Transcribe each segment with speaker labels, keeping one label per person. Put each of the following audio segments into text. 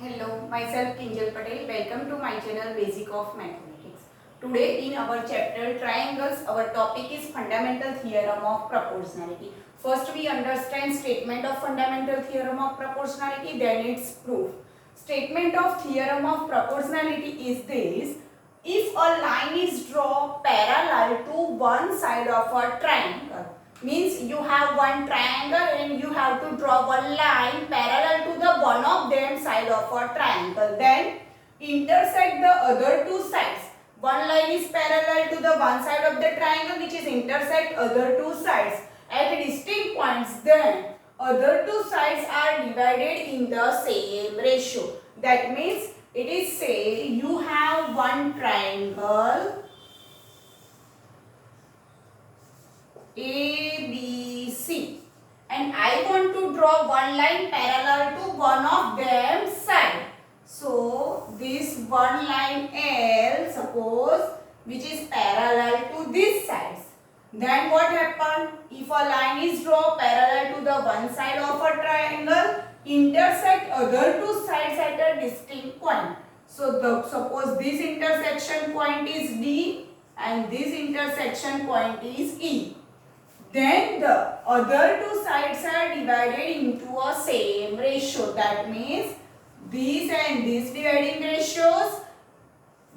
Speaker 1: Hello, myself Kinjal Patel. Welcome to my channel Basic of Mathematics. Today in our chapter Triangles, our topic is Fundamental Theorem of Proportionality. First we understand statement of Fundamental Theorem of Proportionality, then its proof. Statement of Theorem of Proportionality is this: if a line is drawn parallel to one side of a triangle, means you have one triangle and you have to draw one line parallel to the one of them side of a triangle, then intersect the other two sides. One line is parallel to the one side of the triangle which is intersect other two sides at distinct points, then other two sides are divided in the same ratio. That means it is, say you have one triangle ABC and I want to draw one line parallel to one of them side. So this one line L, suppose, which is parallel to this sides. Then what happen? If a line is drawn parallel to the one side of a triangle, intersect other two sides at a distinct point. So suppose this intersection point is D and this intersection point is E. Then the other two sides are divided into a same ratio. That means these and these dividing ratios,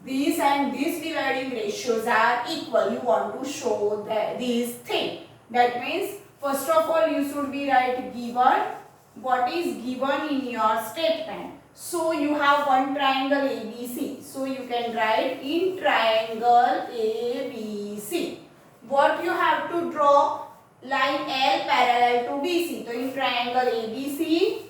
Speaker 1: these and these dividing ratios are equal. You want to show that these things. That means first of all you should be write given. What is given in your statement? So you have one triangle ABC. So you can write in triangle ABC. What you have to draw? Line L parallel to BC. So in triangle ABC,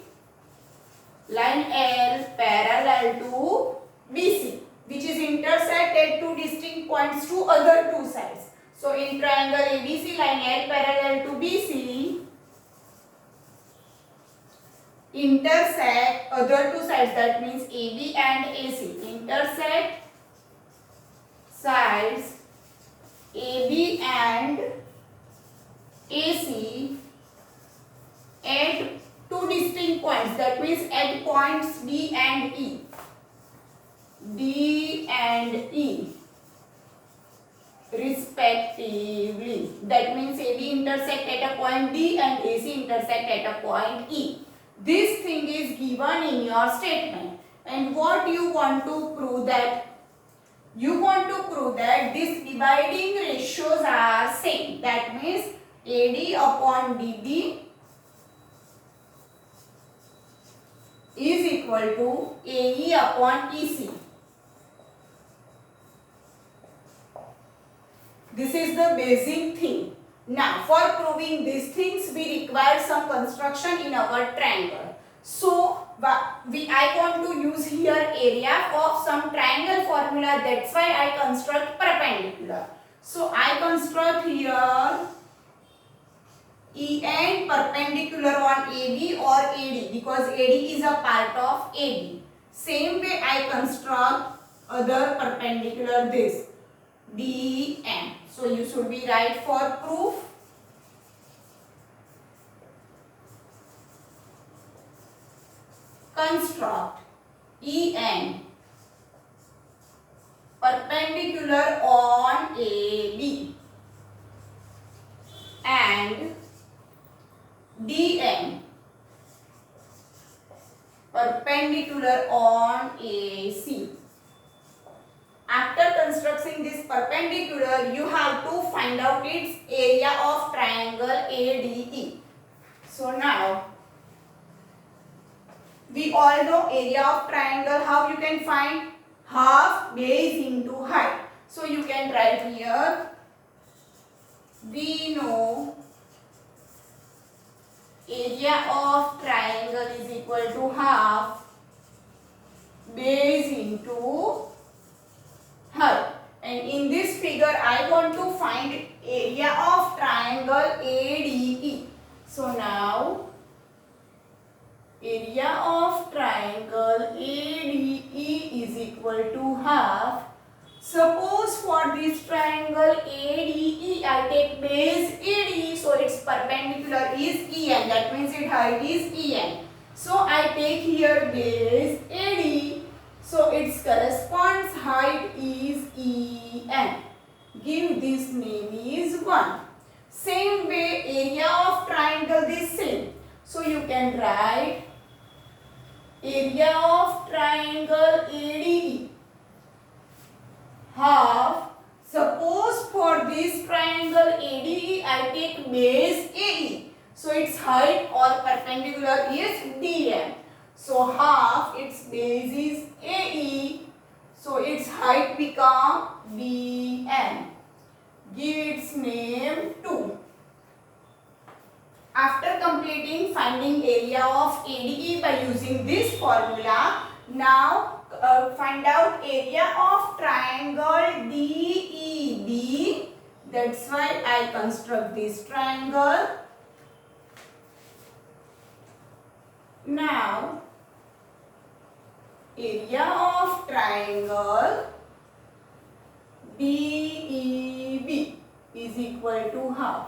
Speaker 1: line L parallel to BC, which is intersect at two distinct points to other two sides. So in triangle ABC, line L parallel to BC intersect other two sides. That means AB and AC. Intersect sides AB and AC at two distinct points. That means at points D and E. D and E respectively. That means AB intersect at a point D and AC intersect at a point E. This thing is given in your statement. And what you want to prove that? You want to prove that these dividing ratios are same. That means AD upon DB is equal to AE upon EC. This is the basic thing. Now, for proving these things, we require some construction in our triangle. So, I want to use here area of some triangle formula. That's why I construct perpendicular. So, I construct here EN perpendicular on AB or AD, because AD is a part of AB. Same way I construct other perpendicular this DN. So you should be right for proof. Construct EN perpendicular on AB and DN perpendicular on AC. After constructing this perpendicular, you have to find out its area of triangle ADE. So now, we all know area of triangle. How you can find? Half base into height. So you can write here, we know area of triangle is equal to half base into height. And in this figure, I want to find area of triangle ADE. So now, area of triangle ADE is equal to half. Suppose for this triangle ADE, I take base AD, so its perpendicular is EN. That means its height is EN. So I take here base AD. So its corresponds height is EN. Give this name is 1. Same way area of triangle this same. So you can write area of triangle ADE half. Suppose for this triangle ADE I take base AE. So its height or perpendicular is DM. So half its base is AE. So its height become BN. Give its name 2. After completing finding area of ADE by using this formula, now find out area of triangle DEB. That's why I construct this triangle. Now area of triangle DEB is equal to half.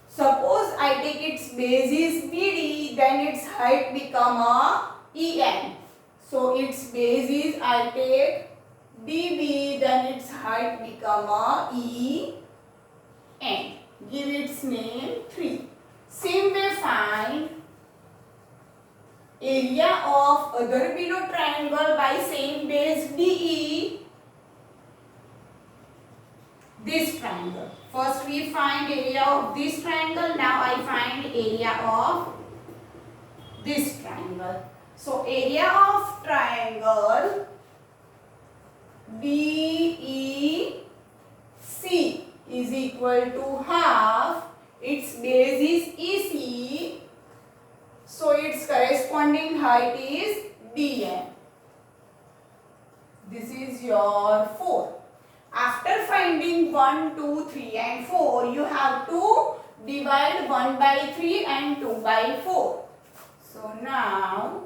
Speaker 1: Suppose I take its base is BD, then its height become a EN. So its base is I take DB, then its height become a EN. Give its name 3. Same way find area of other below triangle by same base DE. This triangle. First we find area of this triangle. Now I find area of this triangle. So area of triangle BEC is equal to half. Its base is EC. So its corresponding height is BN. This is your 4. After finding 1, 2, 3 and 4, you have to divide 1 by 3 and 2 by 4. So now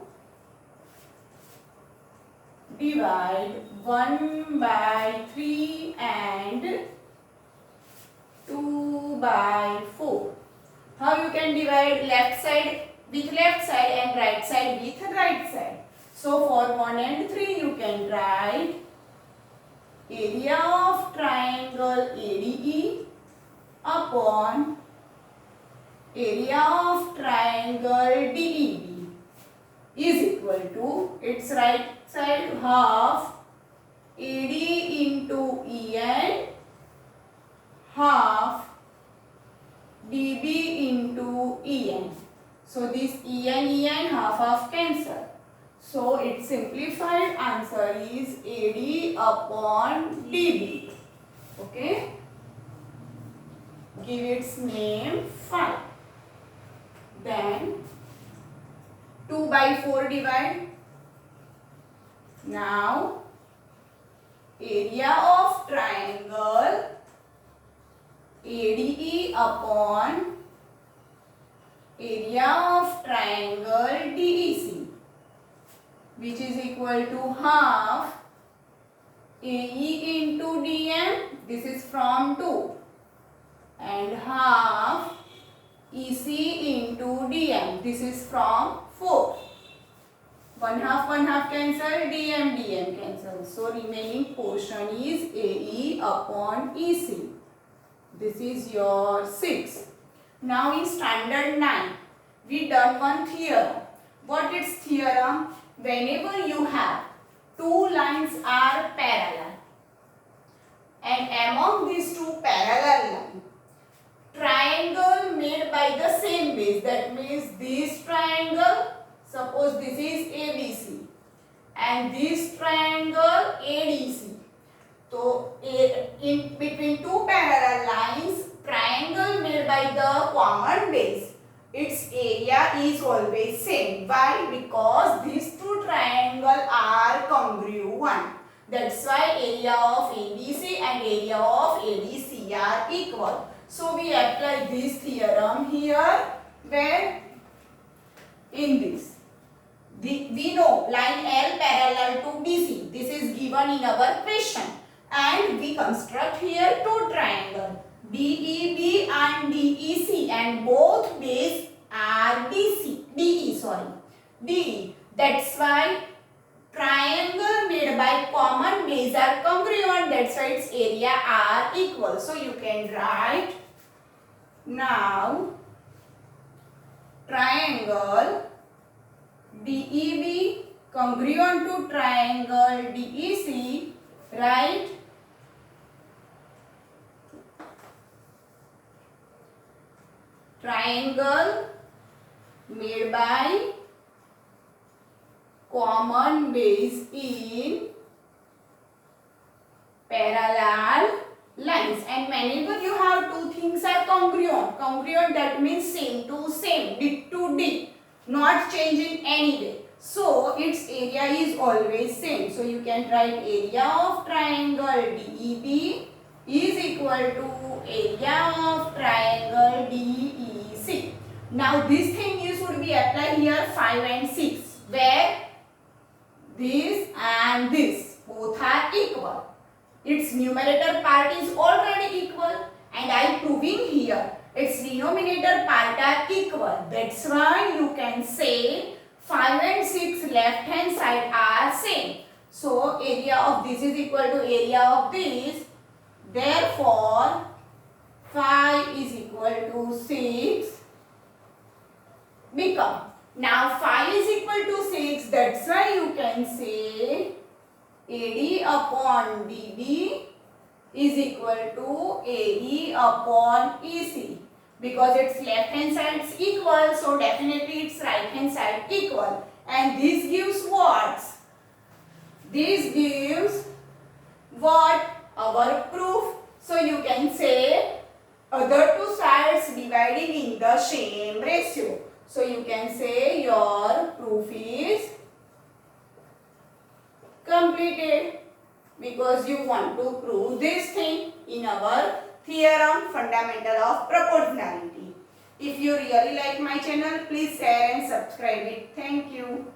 Speaker 1: divide 1 by 3 and 2 by 4. How you can divide left side with left side and right side with right side? So for 1 and 3 you can write area of triangle ADE upon area of triangle DEB is equal to its right side half AD into EN half DB into EN. So this EN half cancel. So its simplified answer is AD upon DB. Okay. Give its name 5. Then 2 by 4 divide. Now area of triangle ADE upon area of triangle DEC, which is equal to half AE into DM, this is from 2, and half EC into DM, this is from 4. 1 half cancel, DM cancel. So remaining portion is AE upon EC. This is your 6. Now in standard 9, we done one theorem. What is theorem? Whenever you have two lines are parallel and among these two parallel lines, triangle made by the same base, that means this triangle, suppose this is ABC and this triangle ADC. So in between two parallel lines, triangle made by the common base, its area is always same. Why? Because these two triangles are congruent. That's why area of ABC and area of ADC are equal. So we apply this theorem here. Where? In this. We know line L parallel to BC. This is given in our question. And we construct here two triangles, DEB and DEC, and both base are DE. D. That's why triangle made by common base are congruent. That's why its area are equal. So you can write now triangle DEB congruent to triangle DEC, right? Triangle made by common base in parallel lines, and whenever you have two things are congruent, that means same to same, dick to dick, not change in any way, so its area is always same. So you can write area of triangle DEB is equal to area of triangle DEC. Now this thing you should be applied here 5 and 6, where this and this both are equal. Its numerator part is already equal, and I am proving here its denominator part are equal. That's why you can say 5 and 6 left hand side are same. So area of this is equal to area of this. Therefore 5 is equal to 6 become. Now 5 is equal to 6. That's why you can say AD upon DB is equal to AE upon EC, because its left hand side is equal, so definitely its right hand side equal. And this gives what? This gives what? Our proof. So you can say other two sides dividing in the same ratio. So you can say your proof is completed, because you want to prove this thing in our theorem fundamental of proportionality. If you really like my channel, please share and subscribe it. Thank you.